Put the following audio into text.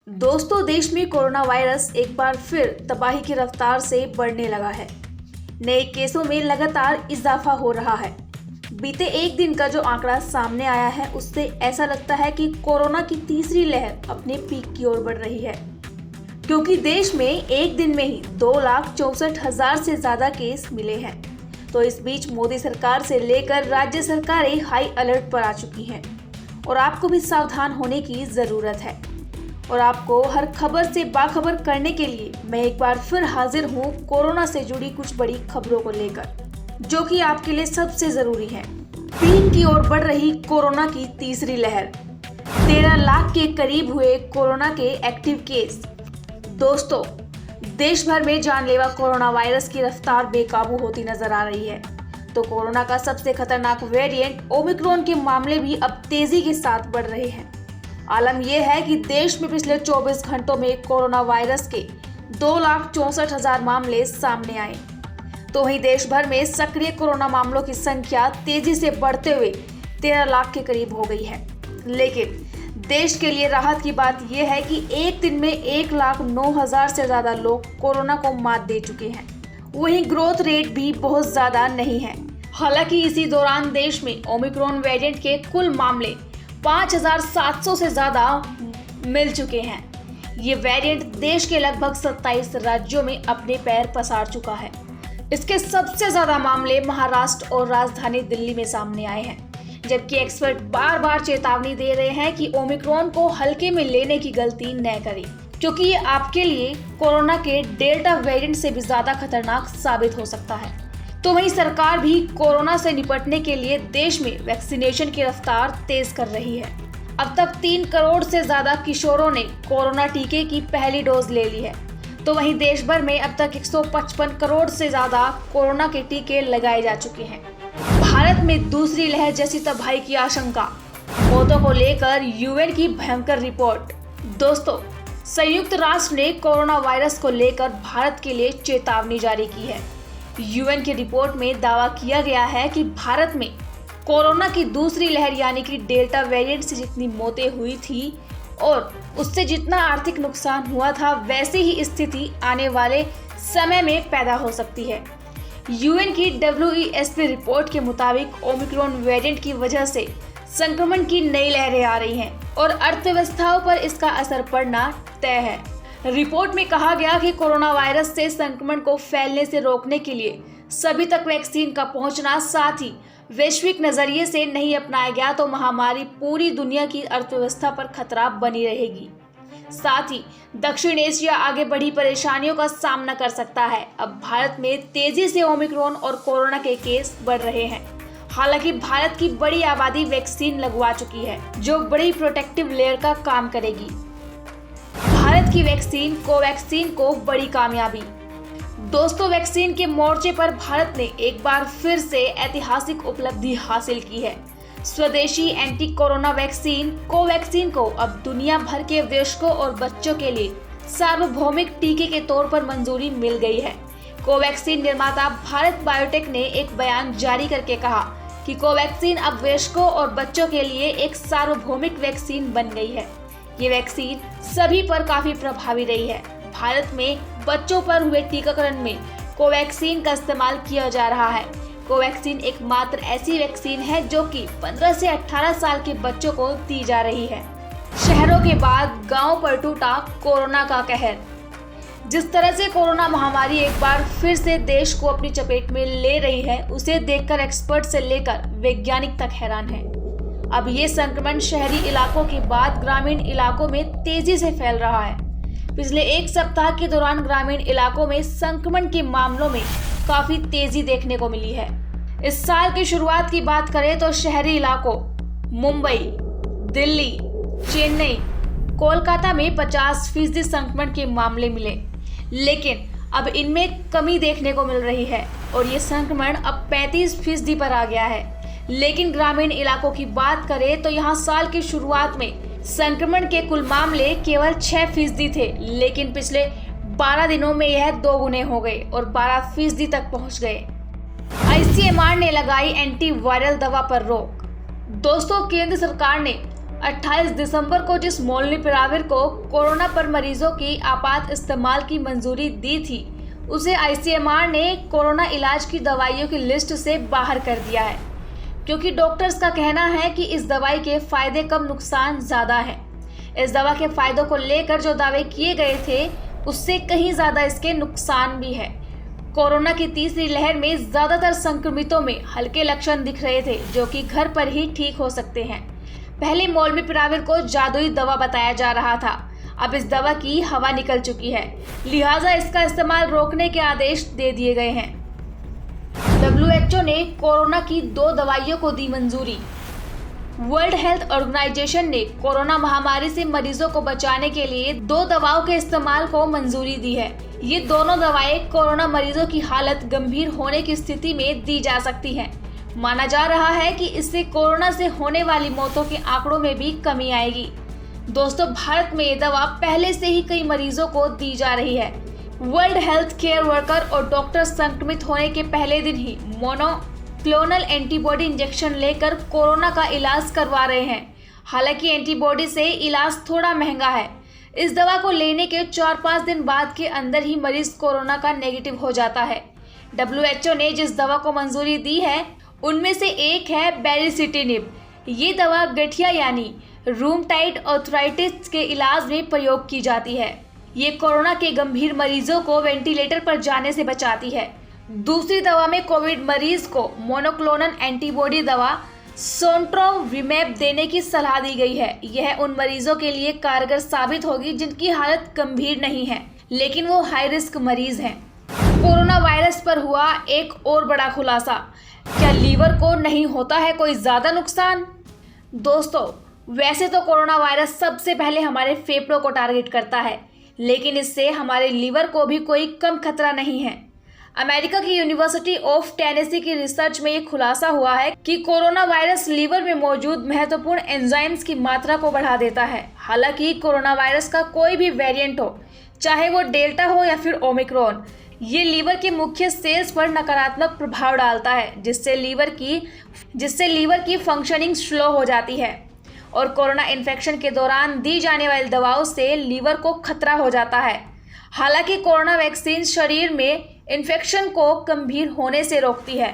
दोस्तों, देश में कोरोना वायरस एक बार फिर तबाही की रफ्तार से बढ़ने लगा है। नए केसों में लगातार इजाफा हो रहा है। बीते एक दिन का जो आंकड़ा सामने आया है, उससे ऐसा लगता है कि कोरोना की तीसरी लहर अपने पीक की ओर बढ़ रही है, क्योंकि देश में एक दिन में ही 2,64,000 से ज्यादा केस मिले हैं। तो इस बीच मोदी सरकार से लेकर राज्य सरकारें हाई अलर्ट पर आ चुकी हैं और आपको भी सावधान होने की जरूरत है। और आपको हर खबर से बाखबर करने के लिए मैं एक बार फिर हाजिर हूँ कोरोना से जुड़ी कुछ बड़ी खबरों को लेकर, जो कि आपके लिए सबसे जरूरी है। पीक की ओर बढ़ रही कोरोना की तीसरी लहर, 13 लाख के करीब हुए कोरोना के एक्टिव केस। दोस्तों, देश भर में जानलेवा कोरोना वायरस की रफ्तार बेकाबू होती नजर आ रही है। तो कोरोना का सबसे खतरनाक वेरिएंट ओमिक्रॉन के मामले भी अब तेजी के साथ बढ़ रहे हैं। आलम यह है कि देश में पिछले 24 घंटों में कोरोना वायरस के 2,64,000 मामले सामने आए। तो वहीं देश भर में सक्रिय कोरोना मामलों की संख्या तेजी से बढ़ते हुए 13 लाख के करीब हो गई है। लेकिन देश के लिए राहत की बात यह है कि एक दिन में 1,09,000 से ज्यादा लोग कोरोना को मात दे चुके हैं। वहीं ग्रोथ रेट भी बहुत ज्यादा नहीं है। हालांकि इसी दौरान देश में ओमिक्रॉन वेरिएंट के कुल मामले 5,700 से ज्यादा मिल चुके हैं। ये वेरिएंट देश के लगभग 27 राज्यों में अपने पैर पसार चुका है। इसके सबसे ज्यादा मामले महाराष्ट्र और राजधानी दिल्ली में सामने आए हैं, जबकि एक्सपर्ट बार बार चेतावनी दे रहे हैं कि ओमिक्रॉन को हल्के में लेने की गलती न करें, क्योंकि ये आपके लिए कोरोना के डेल्टा वेरिएंट से भी ज्यादा खतरनाक साबित हो सकता है। तो वहीं सरकार भी कोरोना से निपटने के लिए देश में वैक्सीनेशन की रफ्तार तेज कर रही है। अब तक 3 करोड़ से ज्यादा किशोरों ने कोरोना टीके की पहली डोज ले ली है। तो वहीं देश भर में अब तक 155 करोड़ से ज्यादा कोरोना के टीके लगाए जा चुके हैं। भारत में दूसरी लहर जैसी तबाही की आशंका, मौतों को लेकर यूएन की भयंकर रिपोर्ट। दोस्तों, संयुक्त राष्ट्र ने कोरोना वायरस को लेकर भारत के लिए चेतावनी जारी की है। यूएन की रिपोर्ट में दावा किया गया है कि भारत में कोरोना की दूसरी लहर यानी कि डेल्टा वेरिएंट से जितनी मौतें हुई थी और उससे जितना आर्थिक नुकसान हुआ था, वैसी ही स्थिति आने वाले समय में पैदा हो सकती है। यूएन की WESP रिपोर्ट के मुताबिक ओमिक्रॉन वेरिएंट की वजह से संक्रमण की नई लहरें आ रही हैं और अर्थव्यवस्थाओं पर इसका असर पड़ना तय है। रिपोर्ट में कहा गया कि कोरोना वायरस से संक्रमण को फैलने से रोकने के लिए सभी तक वैक्सीन का पहुंचना, साथ ही वैश्विक नजरिए से नहीं अपनाया गया तो महामारी पूरी दुनिया की अर्थव्यवस्था पर खतरा बनी रहेगी। साथ ही दक्षिण एशिया आगे बढ़ी परेशानियों का सामना कर सकता है। अब भारत में तेजी से ओमिक्रॉन और कोरोना के केस बढ़ रहे हैं। हालांकि भारत की बड़ी आबादी वैक्सीन लगवा चुकी है, जो बड़ी प्रोटेक्टिव लेयर का काम करेगी। भारत की वैक्सीन कोवैक्सीन को बड़ी कामयाबी। दोस्तों, वैक्सीन के मोर्चे पर भारत ने एक बार फिर से ऐतिहासिक उपलब्धि हासिल की है। स्वदेशी एंटी कोरोना वैक्सीन कोवैक्सीन को अब दुनिया भर के वयस्कों और बच्चों के लिए सार्वभौमिक टीके के तौर पर मंजूरी मिल गई है। कोवैक्सीन निर्माता भारत बायोटेक ने एक बयान जारी करके कहा कि कोवैक्सीन अब वयस्कों और बच्चों के लिए एक सार्वभौमिक वैक्सीन बन गई है। ये वैक्सीन सभी पर काफी प्रभावी रही है। भारत में बच्चों पर हुए टीकाकरण में कोवैक्सीन का इस्तेमाल किया जा रहा है। कोवैक्सीन एकमात्र ऐसी वैक्सीन है जो कि 15 से 18 साल के बच्चों को दी जा रही है। शहरों के बाद गांवों पर टूटा कोरोना का कहर। जिस तरह से कोरोना महामारी एक बार फिर से देश को अपनी चपेट में ले रही है, उसे देखकर एक्सपर्ट से लेकर वैज्ञानिक तक हैरान है। अब ये संक्रमण शहरी इलाकों के बाद ग्रामीण इलाकों में तेजी से फैल रहा है। पिछले एक सप्ताह के दौरान ग्रामीण इलाकों में संक्रमण के मामलों में काफी तेजी देखने को मिली है। इस साल की शुरुआत की बात करें तो शहरी इलाकों मुंबई, दिल्ली, चेन्नई, कोलकाता में 50% संक्रमण के मामले मिले, लेकिन अब इनमें कमी देखने को मिल रही है और ये संक्रमण अब 35% पर आ गया है। लेकिन ग्रामीण इलाकों की बात करें तो यहाँ साल की शुरुआत में संक्रमण के कुल मामले केवल 6% थे, लेकिन पिछले 12 दिनों में यह 2 गुने हो गए और 12% तक पहुँच गए। ICMR ने लगाई एंटी वायरल दवा पर रोक। दोस्तों, केंद्र सरकार ने 28 दिसंबर को जिस मोलनुपिराविर को कोरोना पर मरीजों की आपात इस्तेमाल की मंजूरी दी थी, उसे आईसीएमआर ने कोरोना इलाज की दवाइयों की लिस्ट से बाहर कर दिया है, क्योंकि डॉक्टर्स का कहना है कि इस दवाई के फायदे कम, नुकसान ज़्यादा है। इस दवा के फायदों को लेकर जो दावे किए गए थे, उससे कहीं ज़्यादा इसके नुकसान भी है। कोरोना की तीसरी लहर में ज़्यादातर संक्रमितों में हल्के लक्षण दिख रहे थे, जो कि घर पर ही ठीक हो सकते हैं। पहले मोलनुपिराविर को जादुई दवा बताया जा रहा था, अब इस दवा की हवा निकल चुकी है, लिहाजा इसका इस्तेमाल रोकने के आदेश दे दिए गए हैं। WHO ने कोरोना की 2 दवाइयों को दी मंजूरी। वर्ल्ड हेल्थ ऑर्गेनाइजेशन ने कोरोना महामारी से मरीजों को बचाने के लिए 2 दवाओं के इस्तेमाल को मंजूरी दी है। ये दोनों दवाएं कोरोना मरीजों की हालत गंभीर होने की स्थिति में दी जा सकती हैं। माना जा रहा है कि इससे कोरोना से होने वाली मौतों के आंकड़ों में भी कमी आएगी। दोस्तों, भारत में ये दवा पहले से ही कई मरीजों को दी जा रही है। वर्ल्ड हेल्थ केयर वर्कर और डॉक्टर संक्रमित होने के पहले दिन ही मोनोक्लोनल एंटीबॉडी इंजेक्शन लेकर कोरोना का इलाज करवा रहे हैं। हालांकि एंटीबॉडी से इलाज थोड़ा महंगा है। इस दवा को लेने के 4-5 दिन बाद के अंदर ही मरीज कोरोना का नेगेटिव हो जाता है। WHO ने जिस दवा को मंजूरी दी है, उनमें से एक है बेरिसिटिनिब। ये दवा गठिया यानी रूमटाइड आर्थराइटिस के इलाज में प्रयोग की जाती है। ये कोरोना के गंभीर मरीजों को वेंटिलेटर पर जाने से बचाती है। दूसरी दवा में कोविड मरीज को मोनोक्लोनल एंटीबॉडी दवा सोंट्रोविमैब देने की सलाह दी गई है। यह उन मरीजों के लिए कारगर साबित होगी जिनकी हालत गंभीर नहीं है, लेकिन वो हाई रिस्क मरीज हैं। कोरोना वायरस पर हुआ एक और बड़ा खुलासा। क्या लीवर को नहीं होता है कोई ज़्यादा नुकसान? दोस्तों, वैसे तो कोरोना वायरस सबसे पहले हमारे फेफड़ों को टारगेट करता है, लेकिन इससे हमारे लीवर को भी कोई कम खतरा नहीं है। अमेरिका की यूनिवर्सिटी ऑफ टेनेसी की रिसर्च में ये खुलासा हुआ है कि कोरोना वायरस लीवर में मौजूद महत्वपूर्ण एंजाइम्स की मात्रा को बढ़ा देता है। हालांकि कोरोना वायरस का कोई भी वेरिएंट हो, चाहे वो डेल्टा हो या फिर ओमिक्रॉन, ये लीवर के मुख्य सेल्स पर नकारात्मक प्रभाव डालता है, जिससे लीवर की फंक्शनिंग स्लो हो जाती है और कोरोना इन्फेक्शन के दौरान दी जाने वाली दवाओं से लीवर को खतरा हो जाता है। हालांकि कोरोना वैक्सीन शरीर में इन्फेक्शन को गंभीर होने से रोकती है।